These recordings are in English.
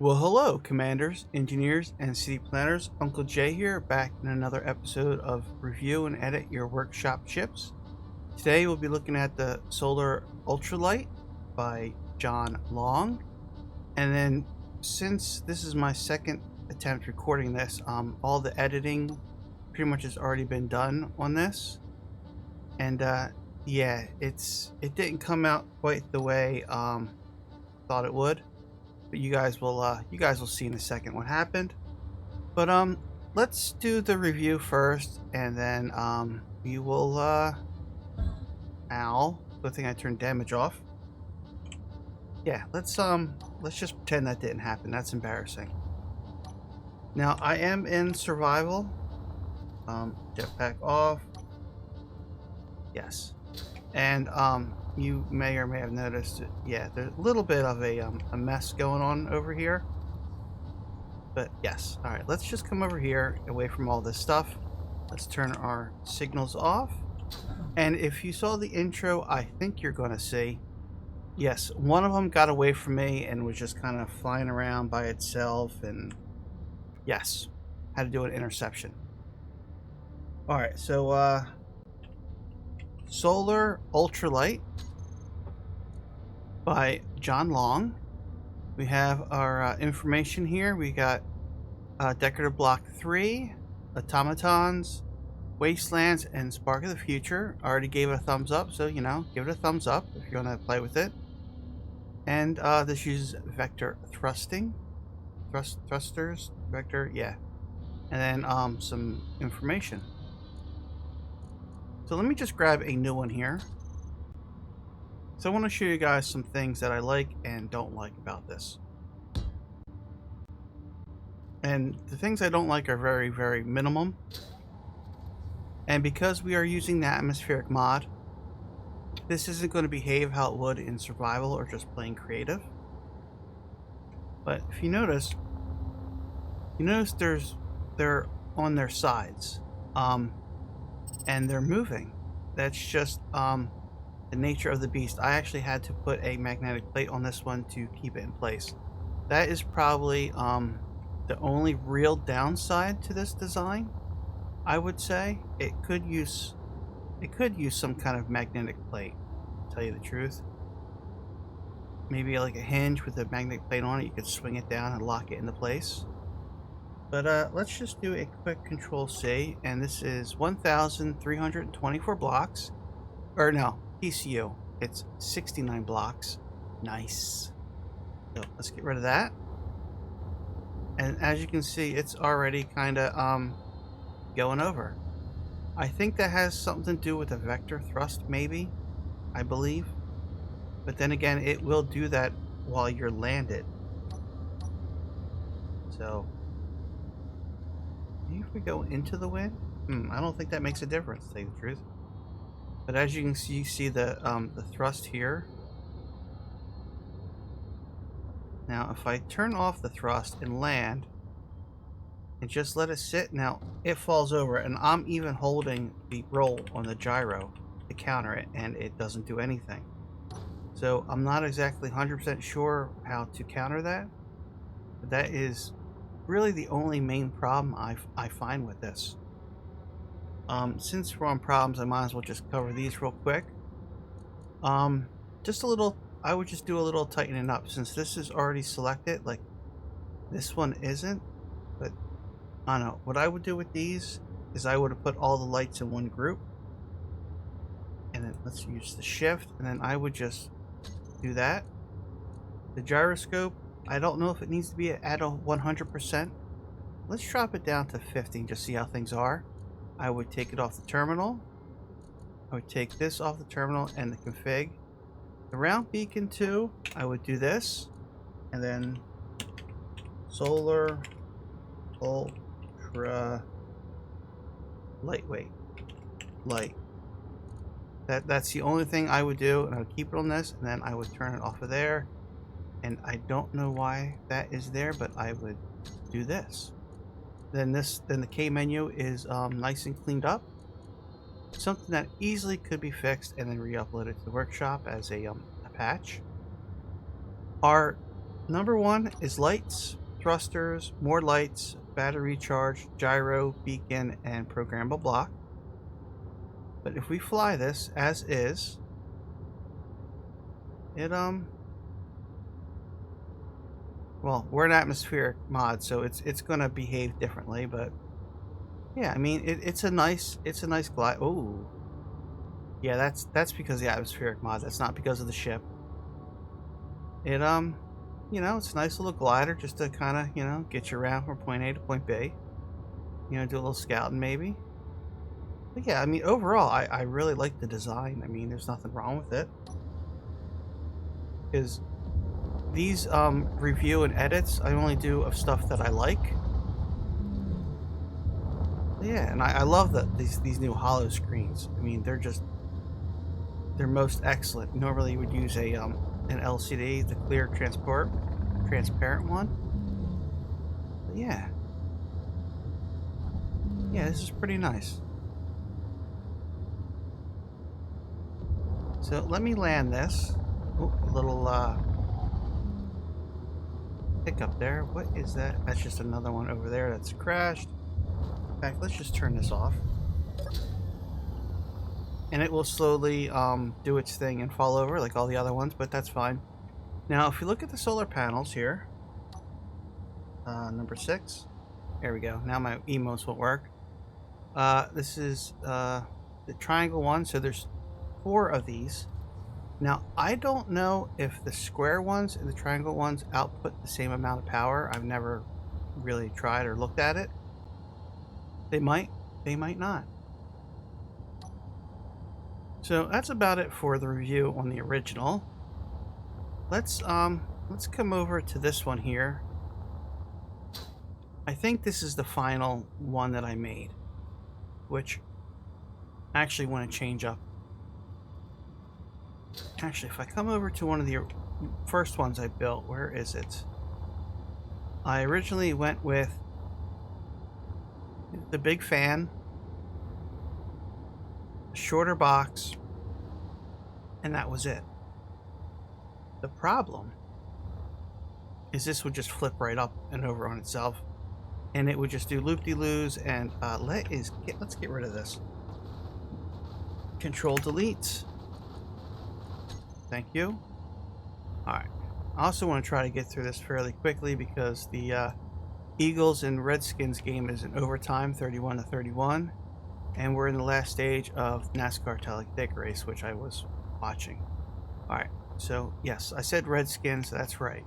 Well, hello, commanders, engineers, and city planners. Uncle Jay here, back in another episode of Review and Edit Your Workshop Ships. Today we'll be looking at the Solar UltraLight by John Long. And then, since this is my second attempt recording this, all the editing pretty much has already been done on this. And yeah, it didn't come out quite the way thought it would. But you guys will see in a second what happened. But let's do the review first, and then we will ow, good thing I turned damage off. Yeah, let's just pretend that didn't happen. That's embarrassing. Now I am in survival. Jetpack off. Yes. And you may or may have noticed, yeah, there's a little bit of a mess going on over here. But yes, all right, let's just come over here, away from all this stuff. Let's turn our signals off. And if you saw the intro, I think you're going to see, yes, one of them got away from me and was just kind of flying around by itself. And yes, had to do an interception. All right, so Solar UltraLight by John Long. We have our information here. We got Decorative Block 3, Automatons, Wastelands, and Spark of the Future. I already gave it a thumbs up, so you know, give it a thumbs up if you want to play with it. And this uses vector thrusting, thrusters, vector, yeah. And then some information. So let me just grab a new one here. So I want to show you guys some things that I like and don't like about this. And the things I don't like are very, very minimum. And because we are using the atmospheric mod, this isn't going to behave how it would in survival or just playing creative. But if you notice they're on their sides. And they're moving. That's just the nature of the beast. I actually had to put a magnetic plate on this one to keep it in place. That is probably the only real downside to this design. I would say it could use some kind of magnetic plate, to tell you the truth. Maybe like a hinge with a magnetic plate on it. You could swing it down and lock it into place. But let's just do a quick Control C, and this is 1,324 blocks. Or no, PCU. It's 69 blocks. Nice. So let's get rid of that. And as you can see, it's already kind of going over. I think that has something to do with the vector thrust, maybe. I believe. But then again, it will do that while you're landed. So if we go into the wind, I don't think that makes a difference, to tell you the truth. But as you can see, the thrust here. Now, if I turn off the thrust and land, and just let it sit, now it falls over, and I'm even holding the roll on the gyro to counter it, and it doesn't do anything. So I'm not exactly 100% sure how to counter that. But that is really the only main problem I find with this. Since we're on problems, I might as well just cover these real quick. Just a little, I would just do a little tightening up, since this is already selected, like this one isn't. But I don't know, what I would do with these is I would have put all the lights in one group, and then let's use the shift, and then I would just do that. The gyroscope, I don't know if it needs to be at a 100%. Let's drop it down to 50 and just see how things are. I would take it off the terminal. I would take this off the terminal and the config. The round beacon too, I would do this. And then solar ultra lightweight light. That's the only thing I would do, and I would keep it on this, and then I would turn it off of there. And I don't know why that is there, but I would do this. Then the K menu is nice and cleaned up. Something that easily could be fixed and then re-uploaded to the workshop as a patch. Our Number one is lights, thrusters, more lights, battery charge, gyro, beacon, and programmable block. But if we fly this as is, it well, we're an atmospheric mod, so it's gonna behave differently, but yeah, I mean it's a nice glide. Oh, yeah, that's because of the atmospheric mod. That's not because of the ship. It you know, it's a nice little glider just to kind of, you know, get you around from point A to point B. You know, do a little scouting maybe. But yeah, I mean overall, I really like the design. I mean, there's nothing wrong with it. Because these review and edits I only do of stuff that I like. Yeah, and I love that these new hollow screens. I mean, they're most excellent. Normally you would use a an LCD, the clear transparent one. But yeah, this is pretty nice. So let me land this. Oh, a little hiccup there. What is that? That's just another one over there that's crashed. In fact, let's just turn this off. And it will slowly do its thing and fall over like all the other ones, but that's fine. Now, if you look at the solar panels here, number 6, there we go. Now my emotes won't work. This is the triangle one, so there's 4 of these. Now, I don't know if the square ones and the triangle ones output the same amount of power. I've never really tried or looked at it. They might not. So that's about it for the review on the original. Let's come over to this one here. I think this is the final one that I made, which I actually want to change up. Actually, if I come over to one of the first ones I built, where is it? I originally went with the big fan, shorter box, and that was it. The problem is this would just flip right up and over on itself, and it would just do loop-de-loos. And let's get rid of this. Control delete. Thank you. All right. I also want to try to get through this fairly quickly because the Eagles and Redskins game is in overtime, 31-31, and we're in the last stage of NASCAR Talladega race, which I was watching. All right. So yes, I said Redskins. That's right.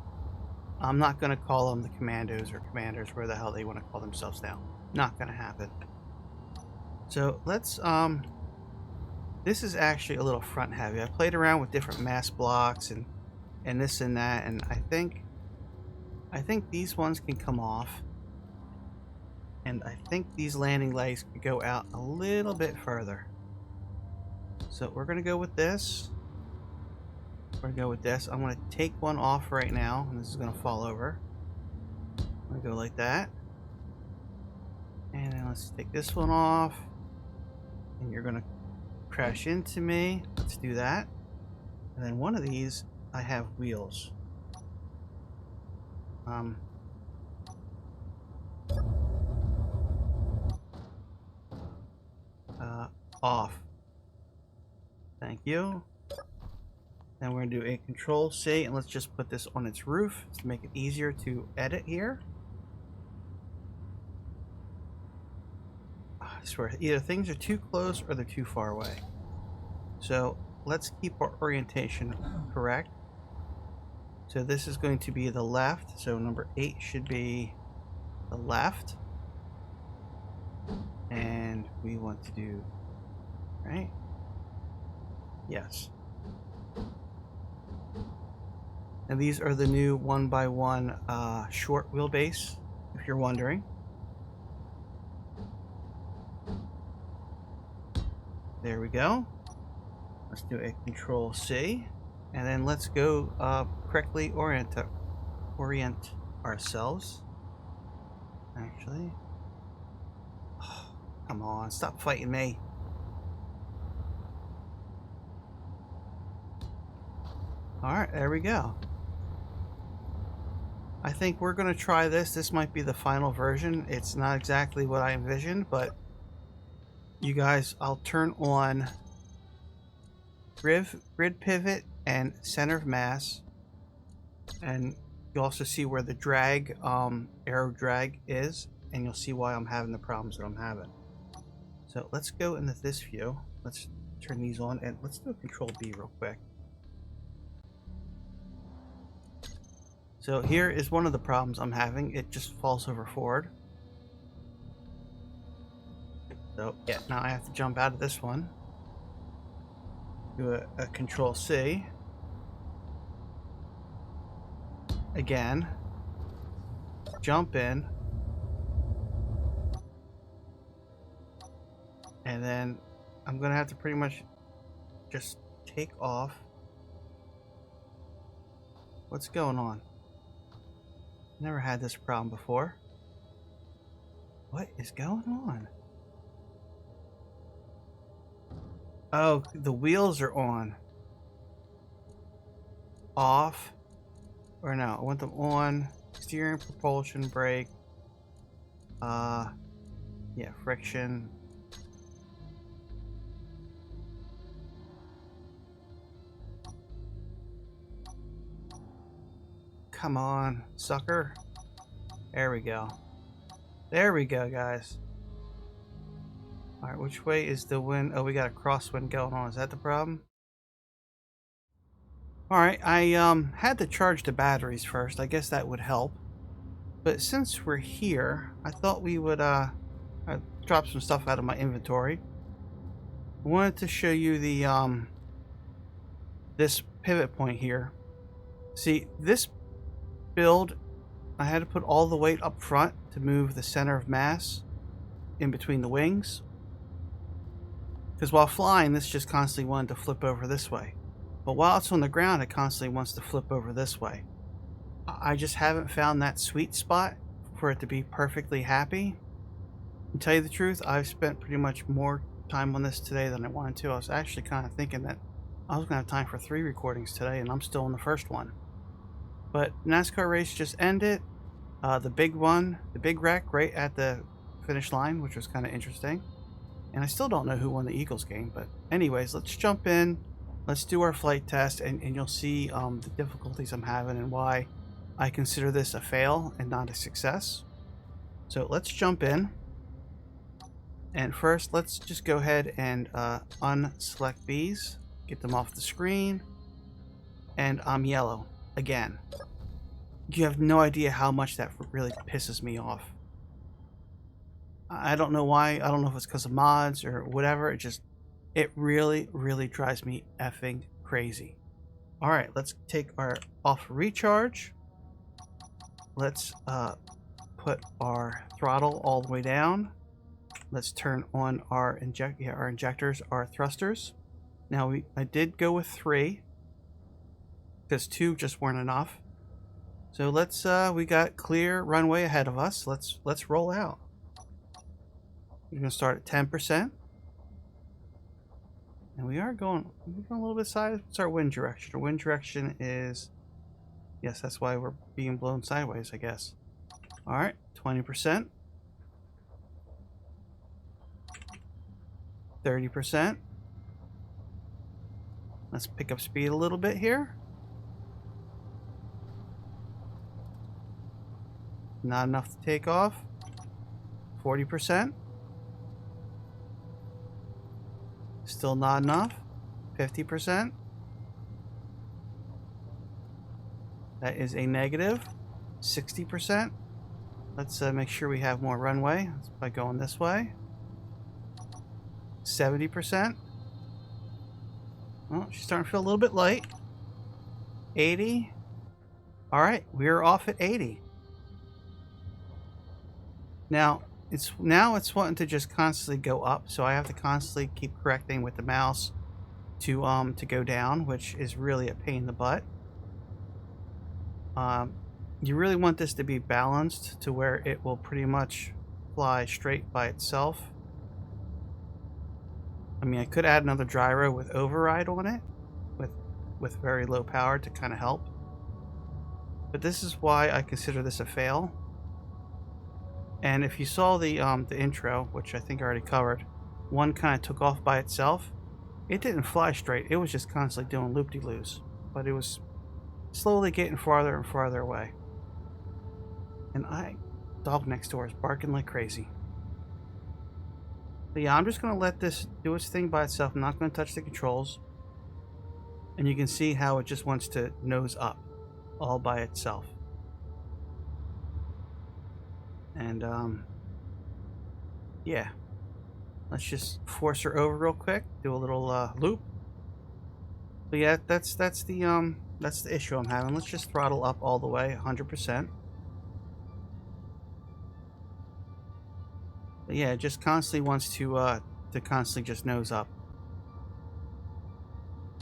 I'm not going to call them the Commandos or Commanders, where the hell they want to call themselves now. Not going to happen. So let's this is actually a little front heavy. I played around with different mass blocks and this and that, and I think these ones can come off, and I think these landing legs could go out a little bit further. So we're gonna go with this. We're gonna go with this. I'm gonna take one off right now, and this is gonna fall over. I'm gonna go like that, and then let's take this one off, and you're gonna crash into me. Let's do that. And then one of these, I have wheels. Off. Thank you. Then we're gonna do a Control C, and let's just put this on its roof to make it easier to edit here. I swear, either things are too close or they're too far away. So let's keep our orientation correct. So this is going to be the left. So number 8 should be the left. And we want to do, right? Yes. And these are the new 1x1 short wheelbase, if you're wondering. There we go. Let's do a Control C, and then let's go correctly orient ourselves. Actually, oh, come on, stop fighting me. All right, there we go. I think we're going to try this. This might be the final version. It's not exactly what I envisioned, but you guys, I'll turn on grid pivot and center of mass, and you also see where the drag, arrow drag is, and you'll see why I'm having the problems that I'm having. So let's go into this view. Let's turn these on, and let's do a Control B real quick. So here is one of the problems I'm having. It just falls over forward. So yeah, now I have to jump out of this one. Do a Control C. Again. Jump in. And then I'm going to have to pretty much just take off. What's going on? Never had this problem before. What is going on? Oh, the wheels are on. Off. Or no, I want them on. Steering, propulsion, brake. Yeah, friction. Come on, sucker. There we go. There we go, guys. Alright, which way is the wind? Oh, we got a crosswind going on. Is that the problem? Alright, I had to charge the batteries first. I guess that would help. But since we're here, I thought we would I drop some stuff out of my inventory. I wanted to show you the this pivot point here. See, this build, I had to put all the weight up front to move the center of mass in between the wings. Because while flying, this just constantly wanted to flip over this way. But while it's on the ground, it constantly wants to flip over this way. I just haven't found that sweet spot for it to be perfectly happy. To tell you the truth, I've spent pretty much more time on this today than I wanted to. I was actually kind of thinking that I was going to have time for 3 recordings today, and I'm still on the first one. But NASCAR race just ended. The big one, the big wreck right at the finish line, which was kind of interesting. And I still don't know who won the Eagles game. But anyways, let's jump in. Let's do our flight test, and you'll see the difficulties I'm having and why I consider this a fail and not a success. So let's jump in. And first, let's just go ahead and unselect these. Get them off the screen. And I'm yellow again. You have no idea how much that really pisses me off. I don't know why. I don't know if it's because of mods or whatever. It really, really drives me effing crazy. All right, let's take our off recharge. Let's put our throttle all the way down. Let's turn on our injectors, our thrusters. Now I did go with 3 because 2 just weren't enough. So let's we got clear runway ahead of us. Let's roll out. We're gonna start at 10%. And we're going a little bit side. What's our wind direction? Our wind direction is, yes, that's why we're being blown sideways, I guess. All right, 20%. 30%. Let's pick up speed a little bit here. Not enough to take off. 40%. Still not enough. 50%. That is a negative. 60%. Let's make sure we have more runway by going this way. 70%. Well, she's starting to feel a little bit light. 80. All right, we're off at 80. Now it's wanting to just constantly go up, so I have to constantly keep correcting with the mouse to go down, which is really a pain in the butt. You really want this to be balanced to where it will pretty much fly straight by itself. I mean, I could add another gyro with override on it, with very low power to kind of help. But this is why I consider this a fail. And if you saw the intro, which I think I already covered, one kind of took off by itself. It didn't fly straight. It was just constantly doing loop-de-loos. But it was slowly getting farther and farther away. And dog next door is barking like crazy. But yeah, I'm just going to let this do its thing by itself. I'm not going to touch the controls. And you can see how it just wants to nose up all by itself. And yeah, let's just force her over real quick, do a little loop. But yeah, that's the issue I'm having. Let's just throttle up all the way, 100%. But yeah, it just constantly wants to constantly just nose up.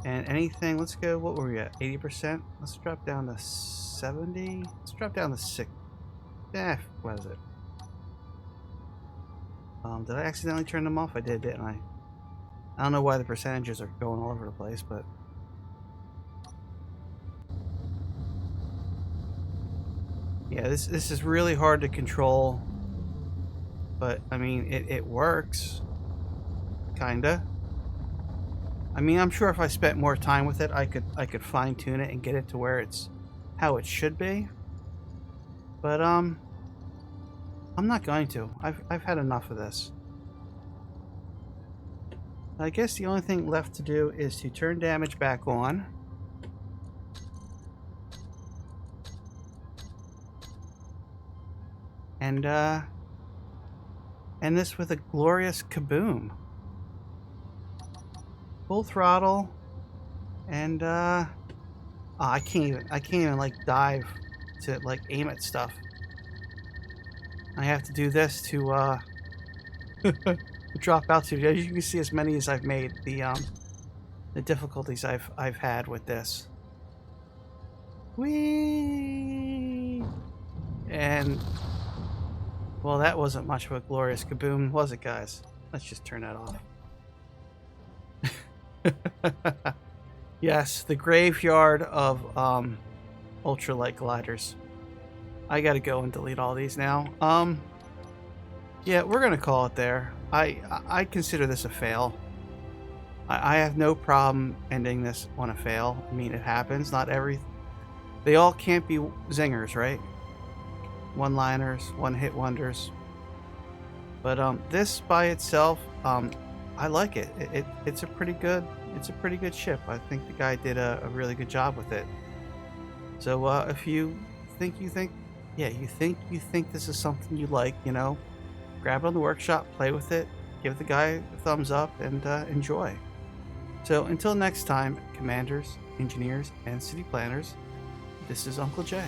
And anything, let's go, what were we at, 80%? Let's drop down to 70. Let's drop down to 6. What is it? Did I accidentally turn them off? I did, didn't I? I don't know why the percentages are going all over the place, but... yeah, this is really hard to control. But, I mean, it works. Kinda. I mean, I'm sure if I spent more time with it, I could fine-tune it and get it to where it's how it should be. But, I'm not going to. I've had enough of this. I guess the only thing left to do is to turn damage back on. And end this with a glorious kaboom. Full throttle. And oh, I can't even like dive to like aim at stuff. I have to do this to drop altitude. As you can see, as many as I've made, the difficulties I've had with this. Whee! And well, that wasn't much of a glorious kaboom, was it, guys? Let's just turn that off. Yes, the graveyard of ultralight gliders. I gotta go and delete all these now. Yeah, we're gonna call it there. I consider this a fail. I have no problem ending this on a fail. I mean, it happens. Not they all can't be zingers, right? One-liners, one-hit wonders. But this by itself, I like it. It's a pretty good ship. I think the guy did a really good job with it. So if you think this is something you like, you know, grab it on the workshop, play with it, give the guy a thumbs up, and enjoy. So until next time, commanders, engineers, and city planners, this is Uncle J.